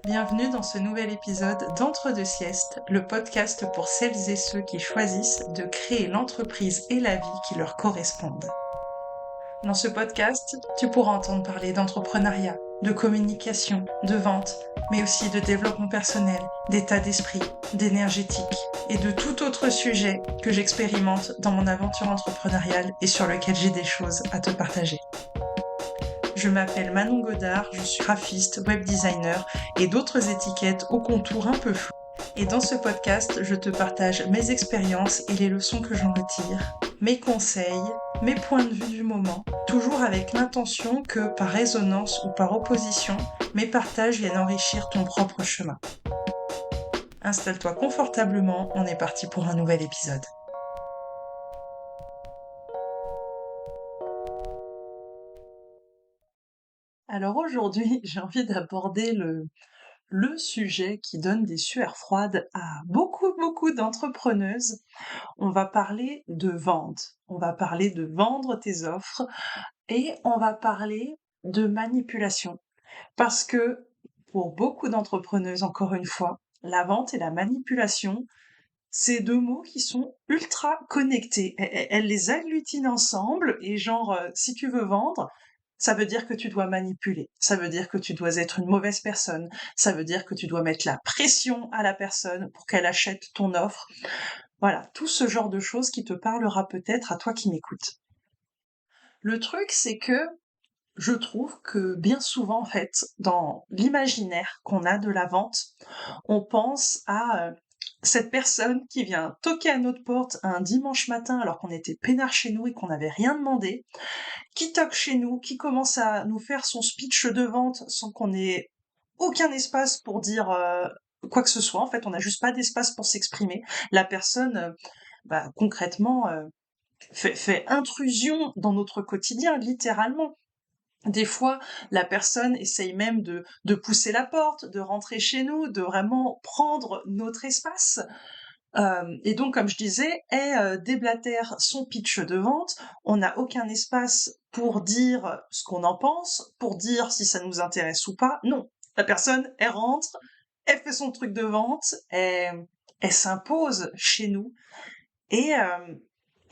Bienvenue dans ce nouvel épisode d'Entre deux siestes, le podcast pour celles et ceux qui choisissent de créer l'entreprise et la vie qui leur correspondent. Dans ce podcast, tu pourras entendre parler d'entrepreneuriat, de communication, de vente, mais aussi de développement personnel, d'état d'esprit, d'énergétique et de tout autre sujet que j'expérimente dans mon aventure entrepreneuriale et sur lequel j'ai des choses à te partager. Je m'appelle Manon Godard, je suis graphiste, web designer et d'autres étiquettes au contour un peu flou. Et dans ce podcast, je te partage mes expériences et les leçons que j'en retire, mes conseils, mes points de vue du moment, toujours avec l'intention que par résonance ou par opposition, mes partages viennent enrichir ton propre chemin. Installe-toi confortablement, on est parti pour un nouvel épisode. Alors aujourd'hui, j'ai envie d'aborder le sujet qui donne des sueurs froides à beaucoup d'entrepreneuses. On va parler de vente. On va parler de vendre tes offres et on va parler de manipulation. Parce que pour beaucoup d'entrepreneuses, encore une fois, la vente et la manipulation, c'est deux mots qui sont ultra connectés. Elles les agglutinent ensemble et genre, si tu veux vendre, ça veut dire que tu dois manipuler, ça veut dire que tu dois être une mauvaise personne, ça veut dire que tu dois mettre la pression à la personne pour qu'elle achète ton offre. Voilà, tout ce genre de choses qui te parlera peut-être à toi qui m'écoutes. Le truc, c'est que je trouve que bien souvent, en fait, dans l'imaginaire qu'on a de la vente, on pense à cette personne qui vient toquer à notre porte un dimanche matin alors qu'on était peinard chez nous et qu'on n'avait rien demandé, qui toque chez nous, qui commence à nous faire son speech de vente sans qu'on ait aucun espace pour dire quoi que ce soit. En fait, on n'a juste pas d'espace pour s'exprimer. La personne, concrètement, fait intrusion dans notre quotidien, littéralement. Des fois, la personne essaye même de pousser la porte, de rentrer chez nous, de vraiment prendre notre espace. Et donc, comme je disais, elle déblatère son pitch de vente. On n'a aucun espace pour dire ce qu'on en pense, pour dire si ça nous intéresse ou pas. Non, la personne, elle rentre, elle fait son truc de vente, elle s'impose chez nous. Et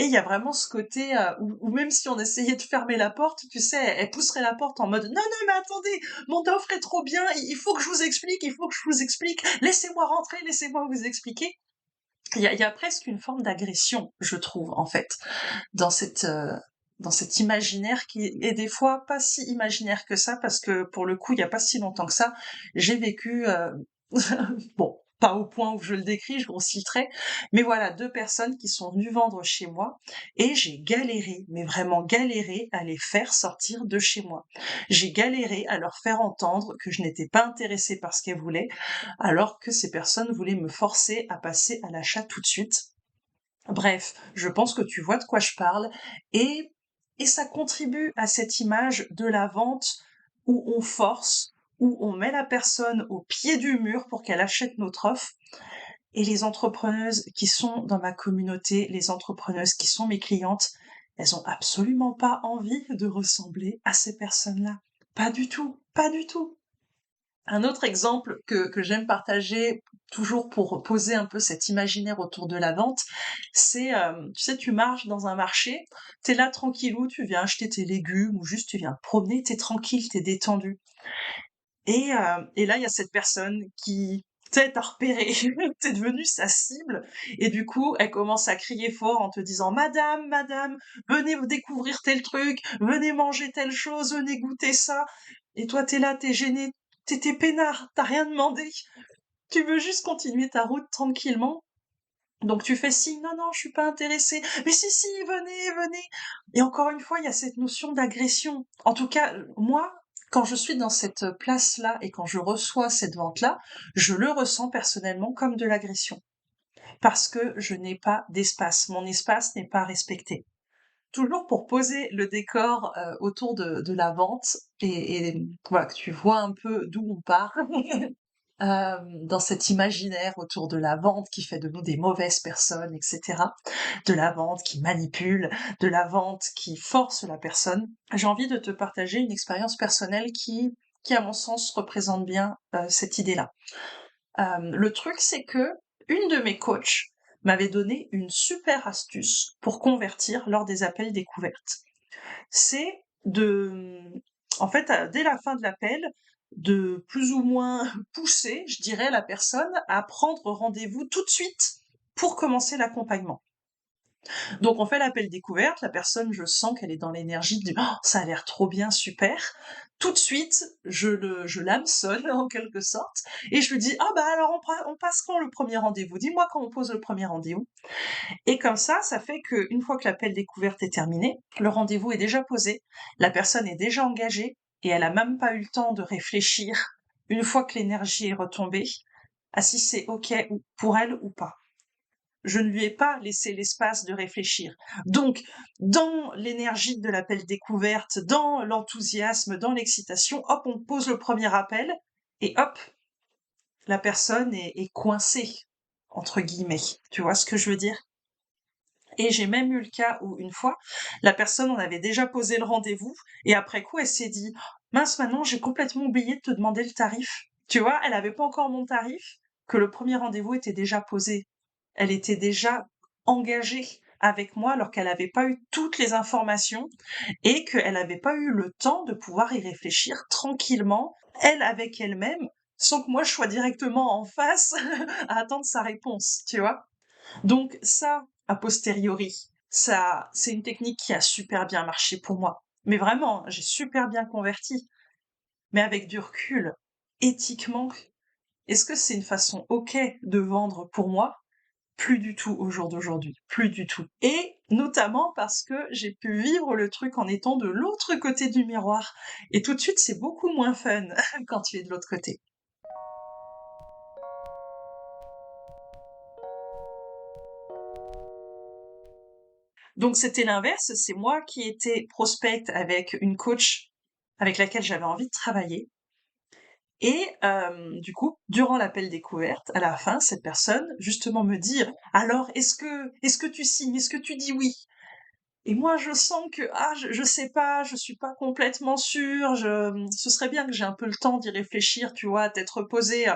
et il y a vraiment ce côté où même si on essayait de fermer la porte, tu sais, elle pousserait la porte en mode non non mais attendez, mon offre est trop bien, il faut que je vous explique, il faut que je vous explique, laissez-moi rentrer, laissez-moi vous expliquer. Il y a presque une forme d'agression, je trouve, en fait, dans dans cet imaginaire qui est des fois pas si imaginaire que ça, parce que pour le coup, il y a pas si longtemps que ça, j'ai vécu, bon, pas au point où je le décris, je grossis le trait, mais voilà, deux personnes qui sont venues vendre chez moi et j'ai galéré, mais vraiment galéré à les faire sortir de chez moi. J'ai galéré à leur faire entendre que je n'étais pas intéressée par ce qu'elles voulaient, alors que ces personnes voulaient me forcer à passer à l'achat tout de suite. Bref, je pense que tu vois de quoi je parle et et ça contribue à cette image de la vente où on force, où on met la personne au pied du mur pour qu'elle achète notre offre. Et les entrepreneuses qui sont dans ma communauté, les entrepreneuses qui sont mes clientes, elles ont absolument pas envie de ressembler à ces personnes-là. Pas du tout, pas du tout. Un autre exemple que j'aime partager, toujours pour poser un peu cet imaginaire autour de la vente, c'est, tu sais, tu marches dans un marché, t'es là tranquillou, tu viens acheter tes légumes ou juste tu viens te promener, t'es tranquille, t'es détendu. Et là, il y a cette personne qui, tu sais, t'a repéré, t'es devenue sa cible, et du coup, elle commence à crier fort en te disant «Madame, madame, venez vous découvrir tel truc, venez manger telle chose, venez goûter ça». Et toi, t'es là, t'es gêné, t'es peinard, t'as rien demandé, tu veux juste continuer ta route tranquillement. Donc tu fais signe, non, non, je suis pas intéressée. Mais si, venez, venez. Et encore une fois, il y a cette notion d'agression. En tout cas, moi, quand je suis dans cette place-là et quand je reçois cette vente-là, je le ressens personnellement comme de l'agression. Parce que je n'ai pas d'espace. Mon espace n'est pas respecté. Toujours pour poser le décor autour de la vente et voilà, que tu vois un peu d'où on part. Dans cet imaginaire autour de la vente qui fait de nous des mauvaises personnes, etc. De la vente qui manipule, de la vente qui force la personne. J'ai envie de te partager une expérience personnelle qui qui, à mon sens, représente bien cette idée-là. Le truc, c'est que une de mes coachs m'avait donné une super astuce pour convertir lors des appels découvertes. C'est en fait, dès la fin de l'appel, de plus ou moins pousser, je dirais, la personne à prendre rendez-vous tout de suite pour commencer l'accompagnement. Donc on fait l'appel découverte, la personne, je sens qu'elle est dans l'énergie du «Oh, ça a l'air trop bien, super». Tout de suite, je l'hameçonne en quelque sorte et je lui dis: «Ah bah alors on passe quand le premier rendez-vous? Dis-moi quand on pose le premier rendez-vous». Et comme ça fait qu'une fois que l'appel découverte est terminé, le rendez-vous est déjà posé, la personne est déjà engagée et elle a même pas eu le temps de réfléchir, une fois que l'énergie est retombée, à si c'est OK pour elle ou pas. Je ne lui ai pas laissé l'espace de réfléchir. Donc, dans l'énergie de l'appel découverte, dans l'enthousiasme, dans l'excitation, hop, on pose le premier appel et hop, la personne est coincée, entre guillemets. Tu vois ce que je veux dire? Et j'ai même eu le cas où, une fois, la personne, on avait déjà posé le rendez-vous, et après coup, elle s'est dit: «Mince, maintenant, j'ai complètement oublié de te demander le tarif». Tu vois? Elle avait pas encore mon tarif, que le premier rendez-vous était déjà posé. Elle était déjà engagée avec moi alors qu'elle avait pas eu toutes les informations et qu'elle avait pas eu le temps de pouvoir y réfléchir tranquillement, elle avec elle-même, sans que moi je sois directement en face à attendre sa réponse, tu vois? Donc ça, a posteriori, ça, c'est une technique qui a super bien marché pour moi. Mais vraiment, j'ai super bien converti. Mais avec du recul, éthiquement, est-ce que c'est une façon OK de vendre pour moi? Plus du tout au jour d'aujourd'hui, plus du tout. Et notamment parce que j'ai pu vivre le truc en étant de l'autre côté du miroir. Et tout de suite, c'est beaucoup moins fun quand tu es de l'autre côté. Donc c'était l'inverse, c'est moi qui étais prospect avec une coach avec laquelle j'avais envie de travailler. Et du coup, durant l'appel découverte, à la fin, cette personne justement me dit: «Alors est-ce que tu signes? Est-ce que tu dis oui?» Et moi je sens que, je sais pas, je suis pas complètement sûre, ce serait bien que j'ai un peu le temps d'y réfléchir, tu vois, à tête reposée.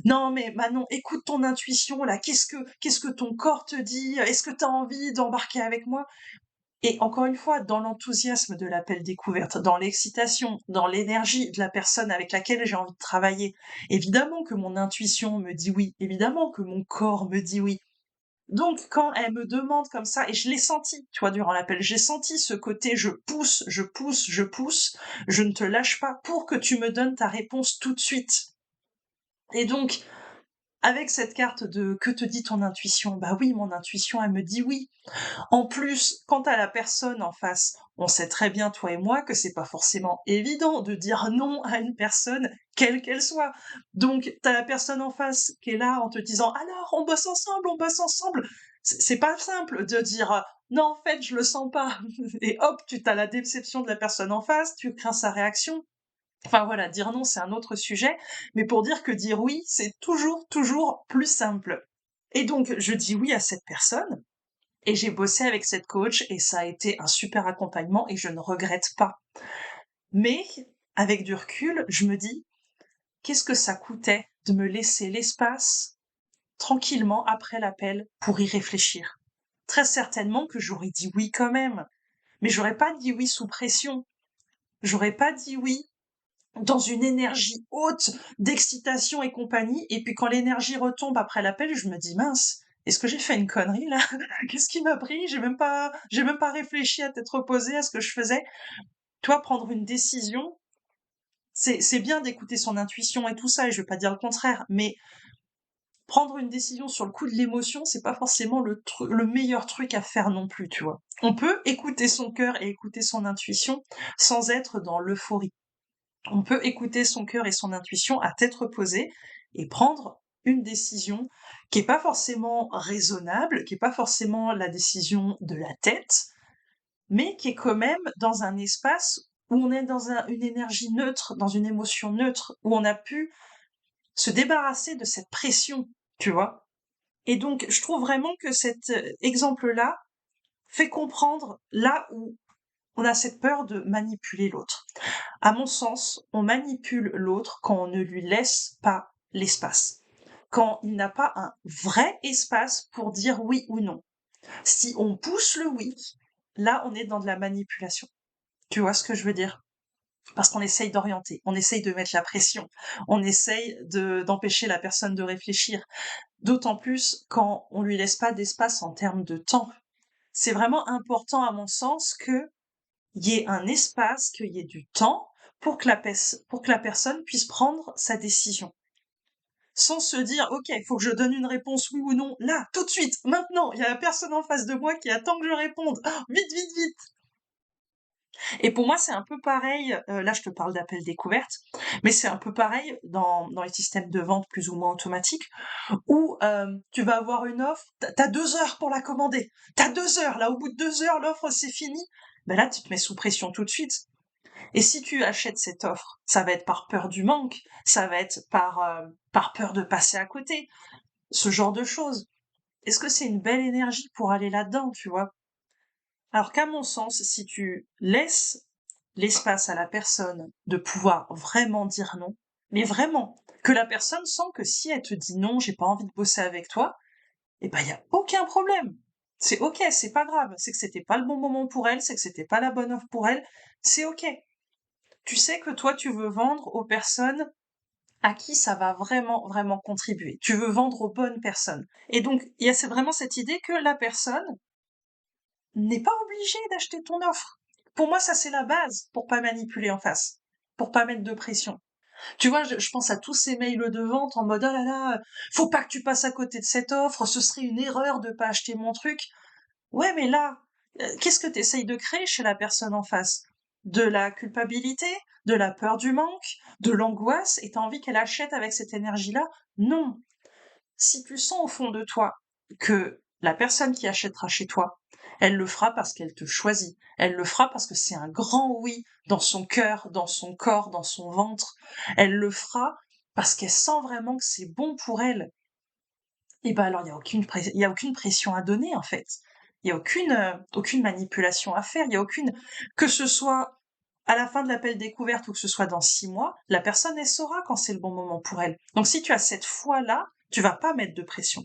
«Non mais Manon, écoute ton intuition là, qu'est-ce que ton corps te dit? Est-ce que tu as envie d'embarquer avec moi?» Et encore une fois, dans l'enthousiasme de l'appel découverte, dans l'excitation, dans l'énergie de la personne avec laquelle j'ai envie de travailler, évidemment que mon intuition me dit oui, évidemment que mon corps me dit oui. Donc quand elle me demande comme ça, et je l'ai senti, tu vois, durant l'appel, j'ai senti ce côté je pousse, je pousse, je pousse, je ne te lâche pas pour que tu me donnes ta réponse tout de suite. Et donc, avec cette carte de que te dit ton intuition? Bah oui, mon intuition, elle me dit oui. En plus, quant à la personne en face, on sait très bien, toi et moi, que c'est pas forcément évident de dire non à une personne, quelle qu'elle soit. Donc, t'as la personne en face qui est là en te disant alors, on bosse ensemble, on bosse ensemble. C'est pas simple de dire non, en fait, je le sens pas. Et hop, tu t'as la déception de la personne en face, tu crains sa réaction. Enfin voilà, dire non, c'est un autre sujet, mais pour dire que dire oui, c'est toujours, toujours plus simple. Et donc, je dis oui à cette personne, et j'ai bossé avec cette coach et ça a été un super accompagnement et je ne regrette pas. Mais avec du recul, je me dis, qu'est-ce que ça coûtait de me laisser l'espace tranquillement après l'appel pour y réfléchir? Très certainement que j'aurais dit oui quand même, mais j'aurais pas dit oui sous pression. J'aurais pas dit oui dans une énergie haute d'excitation et compagnie, et puis quand l'énergie retombe après l'appel, je me dis: «Mince, est-ce que j'ai fait une connerie là? Qu'est-ce qui m'a pris? J'ai même pas réfléchi à tête reposée à ce que je faisais». Toi, prendre une décision, c'est bien d'écouter son intuition et tout ça, et je vais pas dire le contraire, mais prendre une décision sur le coup de l'émotion, c'est pas forcément le meilleur truc à faire non plus, tu vois? On peut écouter son cœur et écouter son intuition sans être dans l'euphorie. On peut écouter son cœur et son intuition à tête reposée et prendre une décision qui est pas forcément raisonnable, qui est pas forcément la décision de la tête, mais qui est quand même dans un espace où on est dans une énergie neutre, dans une émotion neutre, où on a pu se débarrasser de cette pression, tu vois. Et donc, je trouve vraiment que cet exemple-là fait comprendre là où on a cette peur de manipuler l'autre. À mon sens, on manipule l'autre quand on ne lui laisse pas l'espace. Quand il n'a pas un vrai espace pour dire oui ou non. Si on pousse le oui, là, on est dans de la manipulation. Tu vois ce que je veux dire? Parce qu'on essaye d'orienter, on essaye de mettre la pression, on essaye d'empêcher la personne de réfléchir. D'autant plus quand on lui laisse pas d'espace en termes de temps. C'est vraiment important, à mon sens, qu'il y ait un espace, qu'il y ait du temps pour que pour que la personne puisse prendre sa décision. Sans se dire, OK, il faut que je donne une réponse oui ou non, là, tout de suite, maintenant, il y a la personne en face de moi qui attend que je réponde. Ah, vite, vite, vite. Et pour moi, c'est un peu pareil, là, je te parle d'appel découverte, mais c'est un peu pareil dans les systèmes de vente plus ou moins automatiques, où tu vas avoir une offre, t'as 2 heures pour la commander. T'as 2 heures, là, au bout de 2 heures, l'offre, c'est fini. Ben là, tu te mets sous pression tout de suite. Et si tu achètes cette offre, ça va être par peur du manque, ça va être par peur de passer à côté, ce genre de choses. Est-ce que c'est une belle énergie pour aller là-dedans, tu vois? Alors qu'à mon sens, si tu laisses l'espace à la personne de pouvoir vraiment dire non, mais vraiment, que la personne sent que si elle te dit non, j'ai pas envie de bosser avec toi, eh ben, il y a aucun problème. C'est OK, c'est pas grave. C'est que c'était pas le bon moment pour elle, c'est que c'était pas la bonne offre pour elle. C'est OK. Tu sais que toi, tu veux vendre aux personnes à qui ça va vraiment, vraiment contribuer. Tu veux vendre aux bonnes personnes. Et donc, il y a vraiment cette idée que la personne n'est pas obligée d'acheter ton offre. Pour moi, ça, c'est la base pour pas manipuler en face, pour pas mettre de pression. Tu vois, je pense à tous ces mails de vente en mode, oh là là, faut pas que tu passes à côté de cette offre, ce serait une erreur de pas acheter mon truc. Ouais, mais là, qu'est-ce que tu essayes de créer chez la personne en face? De la culpabilité, de la peur du manque, de l'angoisse, et t'as envie qu'elle achète avec cette énergie-là? Non. Si tu sens au fond de toi que la personne qui achètera chez toi, elle le fera parce qu'elle te choisit, elle le fera parce que c'est un grand oui dans son cœur, dans son corps, dans son ventre, elle le fera parce qu'elle sent vraiment que c'est bon pour elle, et ben alors il y a aucune pression à donner en fait. Il y a aucune manipulation à faire, il y a aucune, que ce soit à la fin de l'appel découverte ou que ce soit dans 6 mois, la personne elle saura quand c'est le bon moment pour elle. Donc si tu as cette foi-là, tu vas pas mettre de pression.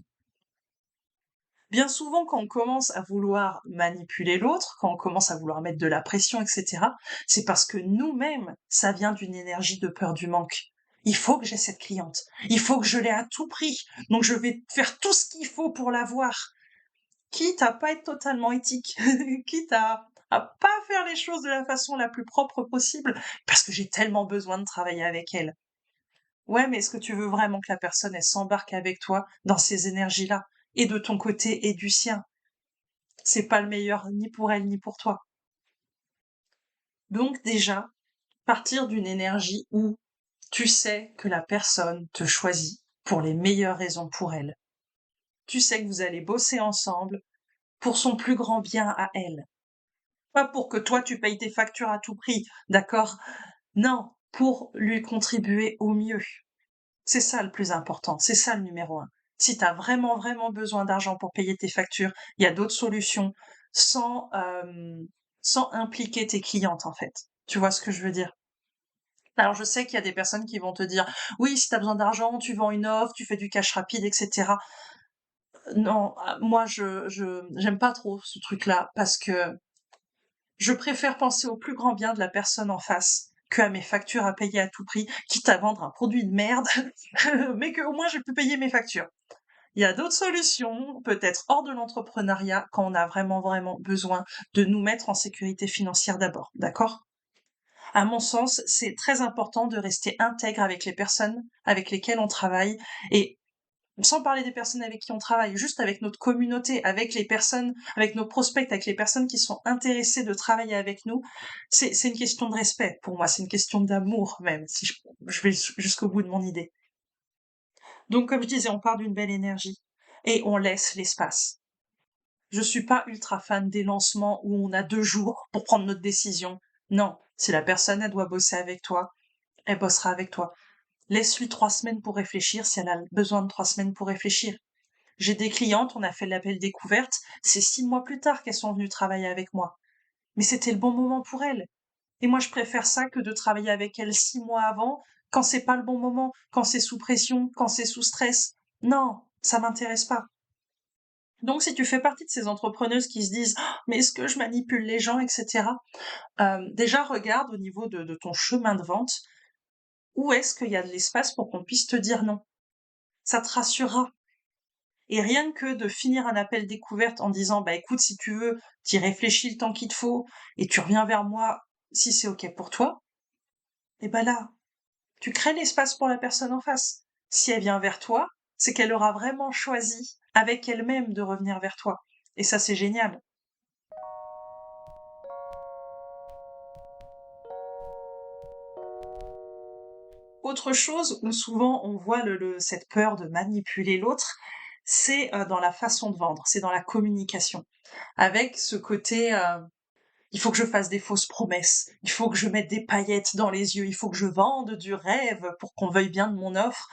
Bien souvent, quand on commence à vouloir manipuler l'autre, quand on commence à vouloir mettre de la pression, etc., c'est parce que nous-mêmes, ça vient d'une énergie de peur du manque. Il faut que j'ai cette cliente. Il faut que je l'ai à tout prix. Donc je vais faire tout ce qu'il faut pour l'avoir. Quitte à pas être totalement éthique. Quitte à pas faire les choses de la façon la plus propre possible. Parce que j'ai tellement besoin de travailler avec elle. Ouais, mais est-ce que tu veux vraiment que la personne, elle s'embarque avec toi dans ces énergies-là? Et de ton côté et du sien? C'est pas le meilleur ni pour elle ni pour toi. Donc déjà, partir d'une énergie où tu sais que la personne te choisit pour les meilleures raisons pour elle. Tu sais que vous allez bosser ensemble pour son plus grand bien à elle. Pas pour que toi tu payes tes factures à tout prix, d'accord? Non, pour lui contribuer au mieux. C'est ça le plus important, c'est ça le numéro un. Si tu as vraiment, vraiment besoin d'argent pour payer tes factures, il y a d'autres solutions sans, sans impliquer tes clientes, en fait. Tu vois ce que je veux dire? Alors je sais qu'il y a des personnes qui vont te dire: «Oui, si tu as besoin d'argent, tu vends une offre, tu fais du cash rapide et cetera». Non, moi je j'aime pas trop ce truc-là parce que je préfère penser au plus grand bien de la personne en face qu'à mes factures à payer à tout prix, quitte à vendre un produit de merde, mais qu'au moins j'ai pu payer mes factures. Il y a d'autres solutions, peut-être hors de l'entrepreneuriat, quand on a vraiment, vraiment besoin de nous mettre en sécurité financière d'abord, d'accord? À mon sens, c'est très important de rester intègre avec les personnes avec lesquelles on travaille, et sans parler des personnes avec qui on travaille, juste avec notre communauté, avec les personnes, avec nos prospects, avec les personnes qui sont intéressées de travailler avec nous. C'est une question de respect pour moi, c'est une question d'amour même, si je vais jusqu'au bout de mon idée. Donc comme je disais, on part d'une belle énergie et on laisse l'espace. Je suis pas ultra fan des lancements où on a 2 jours pour prendre notre décision. Non, si la personne, elle doit bosser avec toi, elle bossera avec toi. Laisse-lui 3 semaines pour réfléchir si elle a besoin de 3 semaines pour réfléchir. J'ai des clientes, on a fait l'appel découverte, c'est 6 mois plus tard qu'elles sont venues travailler avec moi. Mais c'était le bon moment pour elles. Et moi, je préfère ça que de travailler avec elle 6 mois avant, quand c'est pas le bon moment, quand c'est sous pression, quand c'est sous stress. Non, ça m'intéresse pas. Donc, si tu fais partie de ces entrepreneuses qui se disent: «Ah, mais est-ce que je manipule les gens?» et cetera, déjà regarde au niveau de ton chemin de vente, où est-ce qu'il y a de l'espace pour qu'on puisse te dire non? Ça te rassurera. Et rien que de finir un appel découverte en disant: «Bah, écoute, si tu veux, tu réfléchis le temps qu'il te faut et tu reviens vers moi si c'est OK pour toi», et bah, là, tu crées l'espace pour la personne en face. Si elle vient vers toi, c'est qu'elle aura vraiment choisi avec elle-même de revenir vers toi. Et ça, c'est génial. Autre chose où souvent on voit cette peur de manipuler l'autre, c'est dans la façon de vendre, c'est dans la communication. Avec ce côté, il faut que je fasse des fausses promesses, il faut que je mette des paillettes dans les yeux, il faut que je vende du rêve pour qu'on veuille bien de mon offre.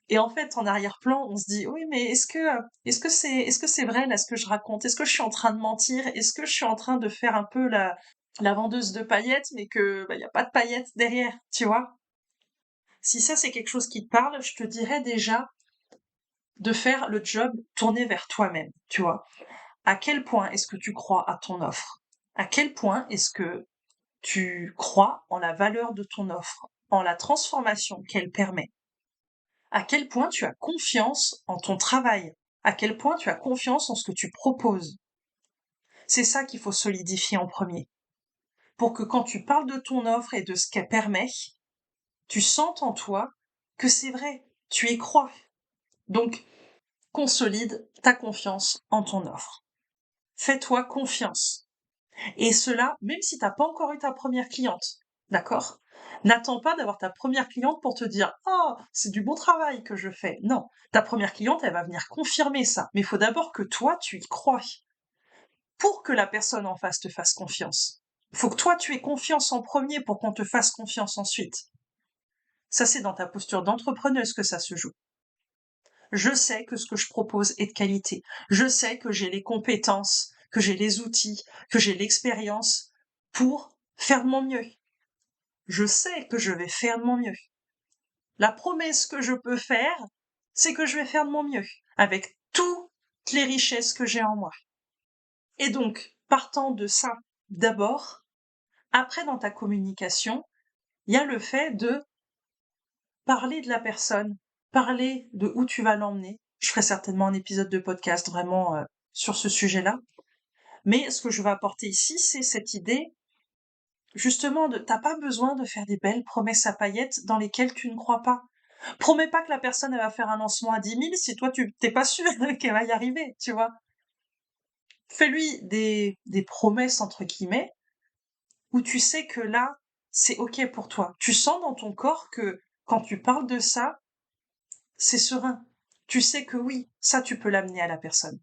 Et en fait, en arrière-plan, on se dit: «Oui, mais est-ce que c'est vrai là ce que je raconte? Est-ce que je suis en train de mentir? Est-ce que je suis en train de faire un peu la vendeuse de paillettes, mais que, bah, y a pas de paillettes derrière?» Tu vois? Si ça, c'est quelque chose qui te parle, je te dirais déjà de faire le job tourné vers toi-même, tu vois? À quel point est-ce que tu crois à ton offre? À quel point est-ce que tu crois en la valeur de ton offre, en la transformation qu'elle permet? À quel point tu as confiance en ton travail? À quel point tu as confiance en ce que tu proposes? C'est ça qu'il faut solidifier en premier, pour que quand tu parles de ton offre et de ce qu'elle permet, tu sentes en toi que c'est vrai, tu y crois. Donc, consolide ta confiance en ton offre. Fais-toi confiance. Et cela, même si t'as pas encore eu ta première cliente, d'accord? N'attends pas d'avoir ta première cliente pour te dire: «Oh, c'est du bon travail que je fais». Non, ta première cliente, elle va venir confirmer ça. Mais il faut d'abord que toi, tu y crois. Pour que la personne en face te fasse confiance. Il faut que toi, tu aies confiance en premier pour qu'on te fasse confiance ensuite. Ça, c'est dans ta posture d'entrepreneuse que ça se joue. Je sais que ce que je propose est de qualité. Je sais que j'ai les compétences, que j'ai les outils, que j'ai l'expérience pour faire de mon mieux. Je sais que je vais faire de mon mieux. La promesse que je peux faire, c'est que je vais faire de mon mieux, avec toutes les richesses que j'ai en moi. Et donc, partant de ça, d'abord, après dans ta communication, il y a le fait de parler de la personne, parler de où tu vas l'emmener. Je ferai certainement un épisode de podcast vraiment sur ce sujet-là. Mais ce que je veux apporter ici, c'est cette idée, justement, de t'as pas besoin de faire des belles promesses à paillettes dans lesquelles tu ne crois pas. Promets pas que la personne, elle va faire un lancement à 10 000 si toi, tu t'es pas sûr qu'elle va y arriver, tu vois. Fais-lui des promesses, entre guillemets, où tu sais que là, c'est OK pour toi. Tu sens dans ton corps que quand tu parles de ça, c'est serein. Tu sais que oui, ça, tu peux l'amener à la personne.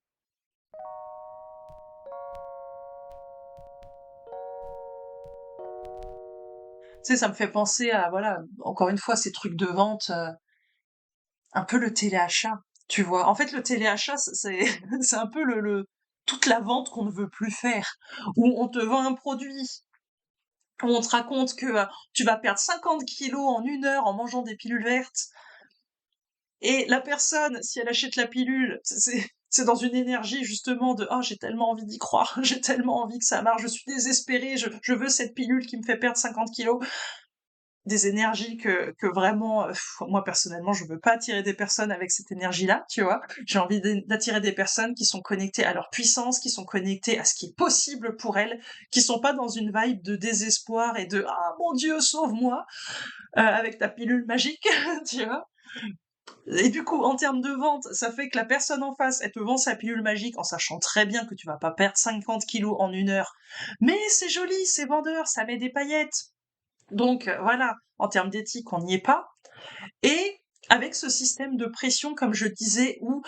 Tu sais, ça me fait penser à, voilà, encore une fois, ces trucs de vente, un peu le téléachat, tu vois. En fait, le téléachat, c'est un peu toute la vente qu'on ne veut plus faire, où on te vend un produit, où on te raconte que tu vas perdre 50 kilos en 1 heure en mangeant des pilules vertes. Et la personne, si elle achète la pilule, c'est dans une énergie justement de «Oh, j'ai tellement envie d'y croire, j'ai tellement envie que ça marche, je suis désespérée, je veux cette pilule qui me fait perdre 50 kilos». Des énergies que vraiment, moi personnellement, je veux pas attirer des personnes avec cette énergie-là, tu vois? J'ai envie d'attirer des personnes qui sont connectées à leur puissance, qui sont connectées à ce qui est possible pour elles, qui sont pas dans une vibe de désespoir et de «Ah mon Dieu, sauve-moi!» avec ta pilule magique, tu vois? Et du coup, en termes de vente, ça fait que la personne en face, elle te vend sa pilule magique en sachant très bien que tu vas pas perdre 50 kilos en 1 heure. Mais c'est joli, c'est vendeur, ça met des paillettes. Donc voilà, en termes d'éthique, on n'y est pas. Et avec ce système de pression, comme je disais, où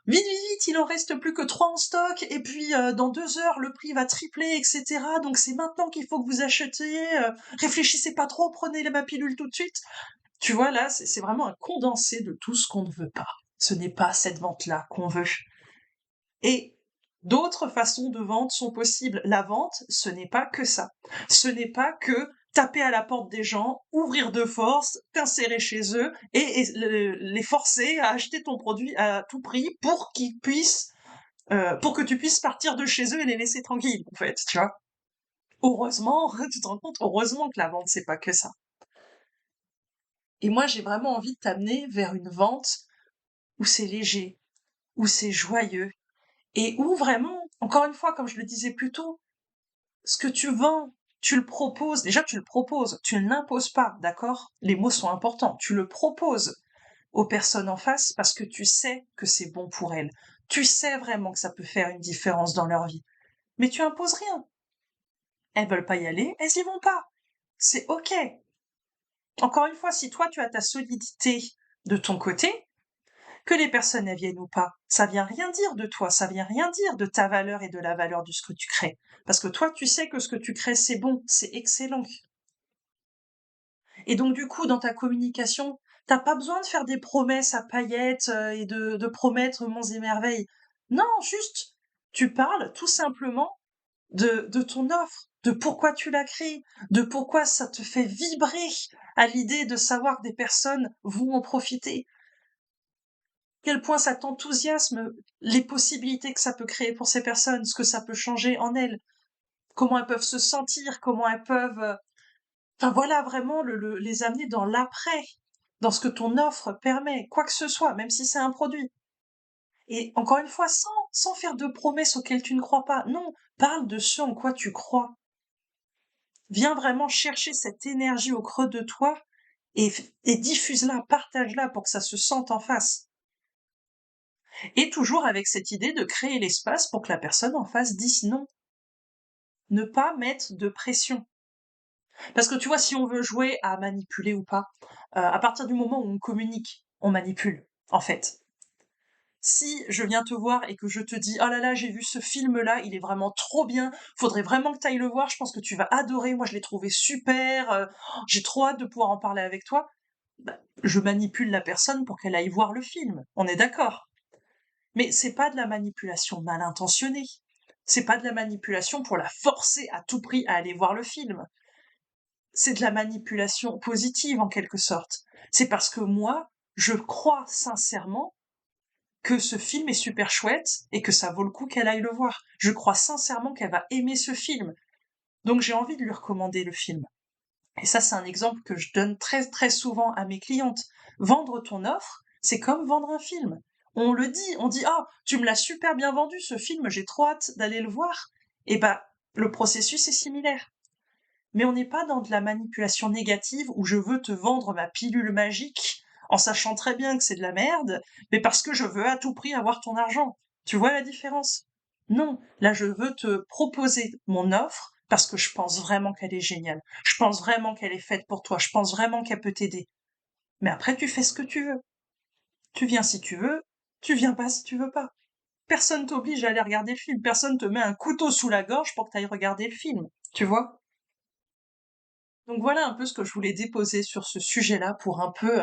vite, vite, vite, il en reste plus que 3 en stock, et puis dans 2 heures, le prix va tripler, etc. Donc c'est maintenant qu'il faut que vous achetiez. Réfléchissez pas trop, prenez ma pilule tout de suite. Tu vois, là, c'est vraiment un condensé de tout ce qu'on ne veut pas. Ce n'est pas cette vente-là qu'on veut. Et D'autres façons de vente sont possibles. La vente, ce n'est pas que ça. Ce n'est pas que taper à la porte des gens, ouvrir de force, t'insérer chez eux les forcer à acheter ton produit à tout prix pour qu'ils puissent, pour que tu puisses partir de chez eux et les laisser tranquilles, en fait, tu vois. Heureusement, tu te rends compte, heureusement que la vente, c'est pas que ça. Et moi, j'ai vraiment envie de t'amener vers une vente où c'est léger, où c'est joyeux, et où vraiment, encore une fois, comme je le disais plus tôt, ce que tu vends, tu le proposes. Déjà, tu le proposes, tu ne l'imposes pas, d'accord? Les mots sont importants. Tu le proposes aux personnes en face parce que tu sais que c'est bon pour elles. Tu sais vraiment que ça peut faire une différence dans leur vie. Mais tu imposes rien. Elles veulent pas y aller, elles y vont pas. C'est ok. Encore une fois, si toi tu as ta solidité de ton côté, que les personnes elles viennent ou pas, ça vient rien dire de toi, ça vient rien dire de ta valeur et de la valeur de ce que tu crées. Parce que toi, tu sais que ce que tu crées, c'est bon, c'est excellent. Et donc, du coup, dans ta communication, t'as pas besoin de faire des promesses à paillettes et de promettre monts et merveilles. Non, juste, tu parles tout simplement de ton offre, de pourquoi tu l'as créée, de pourquoi ça te fait vibrer à l'idée de savoir que des personnes vont en profiter, quel point ça t'enthousiasme, les possibilités que ça peut créer pour ces personnes, ce que ça peut changer en elles, comment elles peuvent se sentir, comment elles peuvent, enfin voilà, vraiment les amener dans l'après, dans ce que ton offre permet, quoi que ce soit, même si c'est un produit. Et encore une fois, sans faire de promesses auxquelles tu ne crois pas. Non, parle de ce en quoi tu crois. Viens vraiment chercher cette énergie au creux de toi et, et diffuse-la, partage-la pour que ça se sente en face. Et toujours avec cette idée de créer l'espace pour que la personne en face dise non. Ne pas mettre de pression. Parce que tu vois, si on veut jouer à manipuler ou pas, à partir du moment où on communique, on manipule, en fait. Si je viens te voir et que je te dis: «Oh là là, j'ai vu ce film-là, il est vraiment trop bien, faudrait vraiment que tu ailles le voir, je pense que tu vas adorer, moi je l'ai trouvé super, j'ai trop hâte de pouvoir en parler avec toi», bah, je manipule la personne pour qu'elle aille voir le film. On est d'accord? Mais c'est pas de la manipulation mal intentionnée. C'est pas de la manipulation pour la forcer à tout prix à aller voir le film. C'est de la manipulation positive en quelque sorte. C'est parce que moi, je crois sincèrement que ce film est super chouette et que ça vaut le coup qu'elle aille le voir. Je crois sincèrement qu'elle va aimer ce film. Donc j'ai envie de lui recommander le film. Et ça, c'est un exemple que je donne très très souvent à mes clientes. Vendre ton offre, c'est comme vendre un film. On le dit, on dit: «Ah, tu me l'as super bien vendu ce film, j'ai trop hâte d'aller le voir». Et bah, le processus est similaire. Mais on n'est pas dans de la manipulation négative où je veux te vendre ma pilule magique en sachant très bien que c'est de la merde, mais parce que je veux à tout prix avoir ton argent. Tu vois la différence? Non, là je veux te proposer mon offre parce que je pense vraiment qu'elle est géniale. Je pense vraiment qu'elle est faite pour toi. Je pense vraiment qu'elle peut t'aider. Mais après, tu fais ce que tu veux. Tu viens si tu veux, tu viens pas si tu veux pas. Personne t'oblige à aller regarder le film. Personne te met un couteau sous la gorge pour que tu ailles regarder le film. Tu vois? Donc voilà un peu ce que je voulais déposer sur ce sujet-là pour un peu,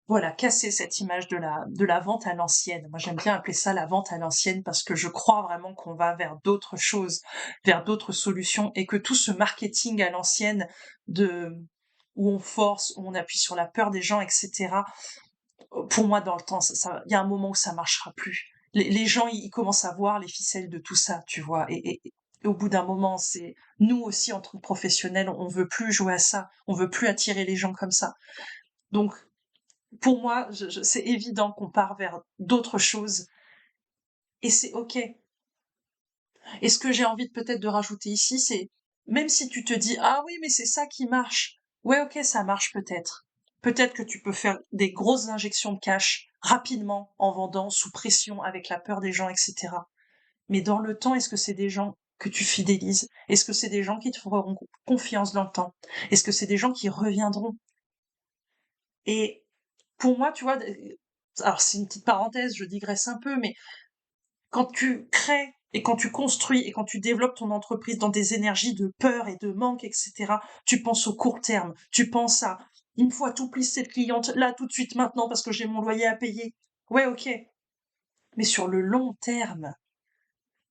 voilà, casser cette image de la vente à l'ancienne. Moi, j'aime bien appeler ça la vente à l'ancienne parce que je crois vraiment qu'on va vers d'autres choses, vers d'autres solutions et que tout ce marketing à l'ancienne de où on force, où on appuie sur la peur des gens, et cetera, pour moi, dans le temps, il y a un moment où ça marchera plus. Les gens, ils commencent à voir les ficelles de tout ça, tu vois. Et au bout d'un moment, c'est nous aussi en tant que professionnels, on veut plus jouer à ça, on veut plus attirer les gens comme ça. Donc, pour moi, c'est évident qu'on part vers d'autres choses et c'est ok. Et ce que j'ai envie de peut-être de rajouter ici, c'est même si tu te dis ah oui, mais c'est ça qui marche. Ouais, ok, ça marche peut-être. Peut-être que tu peux faire des grosses injections de cash rapidement en vendant sous pression avec la peur des gens, etc. Mais dans le temps, est-ce que c'est des gens que tu fidélises? Est-ce que c'est des gens qui te feront confiance dans le temps? Est-ce que c'est des gens qui reviendront? Et pour moi, tu vois, alors c'est une petite parenthèse, je digresse un peu, mais quand tu crées et quand tu construis et quand tu développes ton entreprise dans des énergies de peur et de manque, etc., tu penses au court terme. Tu penses à une fois tout plissé de clientes, là, tout de suite, maintenant, parce que j'ai mon loyer à payer. Ouais, ok. Mais sur le long terme,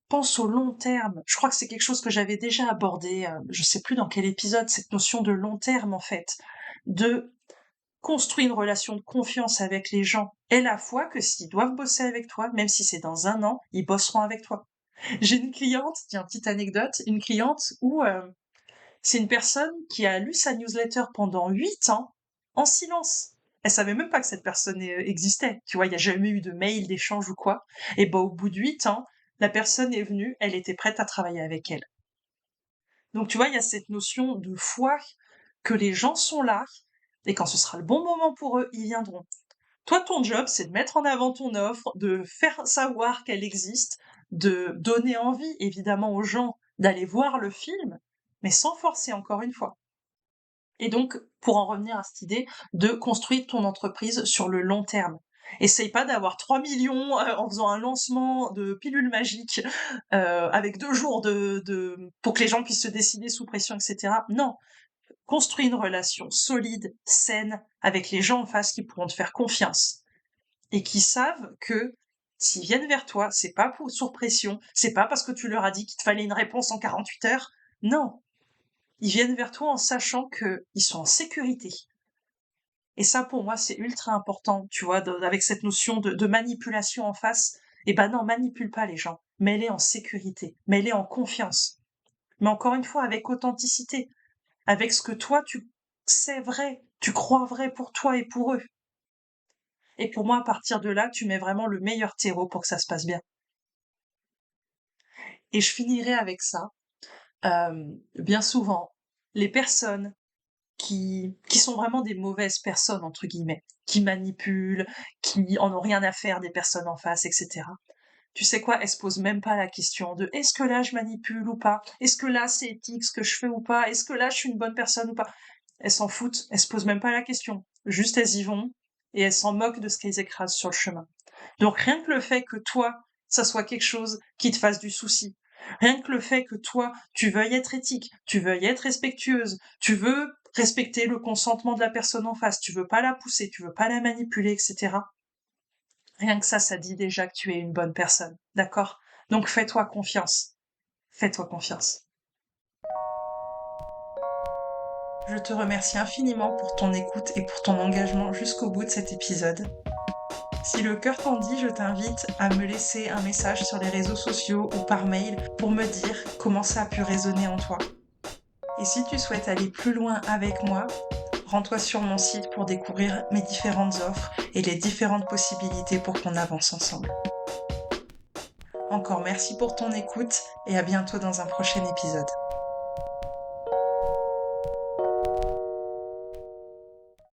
pense au long terme. Je crois que c'est quelque chose que j'avais déjà abordé, je sais plus dans quel épisode, cette notion de long terme, en fait. De construire une relation de confiance avec les gens et la foi que s'ils doivent bosser avec toi, même si c'est dans 1 an, ils bosseront avec toi. J'ai une cliente, tiens, petite anecdote, une cliente où c'est une personne qui a lu sa newsletter pendant 8 ans en silence. Elle savait même pas que cette personne existait. Tu vois, il n'y a jamais eu de mail, d'échange ou quoi. Et ben, au bout de 8 ans, la personne est venue, elle était prête à travailler avec elle. Donc, tu vois, il y a cette notion de foi que les gens sont là et quand ce sera le bon moment pour eux, ils viendront. Toi, ton job, c'est de mettre en avant ton offre, de faire savoir qu'elle existe, de donner envie, évidemment, aux gens d'aller voir le film, mais sans forcer, encore une fois. Et donc, pour en revenir à cette idée de construire ton entreprise sur le long terme. Essaye pas d'avoir 3 millions en faisant un lancement de pilule magique avec 2 jours pour que les gens puissent se décider sous pression, etc. Non, construis une relation solide, saine, avec les gens en face qui pourront te faire confiance et qui savent que s'ils viennent vers toi, c'est pas sous pression, c'est pas parce que tu leur as dit qu'il te fallait une réponse en 48 heures. Non, ils viennent vers toi en sachant qu'ils sont en sécurité. Et ça, pour moi, c'est ultra important, tu vois, avec cette notion de manipulation en face. Eh ben non, manipule pas les gens. Mets-les en sécurité. Mets-les en confiance. Mais encore une fois, avec authenticité. Avec ce que toi, tu sais vrai. Tu crois vrai pour toi et pour eux. Et pour moi, à partir de là, tu mets vraiment le meilleur terreau pour que ça se passe bien. Et je finirai avec ça. Bien souvent, les personnes qui sont vraiment des mauvaises personnes, entre guillemets, qui manipulent, qui en ont rien à faire des personnes en face, etc. Tu sais quoi, elles se posent même pas la question de est-ce que là je manipule ou pas? Est-ce que là c'est éthique ce que je fais ou pas? Est-ce que là je suis une bonne personne ou pas? Elles s'en foutent, elles se posent même pas la question. Juste elles y vont et elles s'en moquent de ce qu'elles écrasent sur le chemin. Donc rien que le fait que toi, ça soit quelque chose qui te fasse du souci, rien que le fait que toi, tu veuilles être éthique, tu veuilles être respectueuse, tu veux respecter le consentement de la personne en face, tu veux pas la pousser, tu veux pas la manipuler, etc. Rien que ça dit déjà que tu es une bonne personne, d'accord? Donc fais-toi confiance. Fais-toi confiance. Je te remercie infiniment pour ton écoute et pour ton engagement jusqu'au bout de cet épisode. Si le cœur t'en dit, je t'invite à me laisser un message sur les réseaux sociaux ou par mail pour me dire comment ça a pu résonner en toi. Et si tu souhaites aller plus loin avec moi, rends-toi sur mon site pour découvrir mes différentes offres et les différentes possibilités pour qu'on avance ensemble. Encore merci pour ton écoute et à bientôt dans un prochain épisode.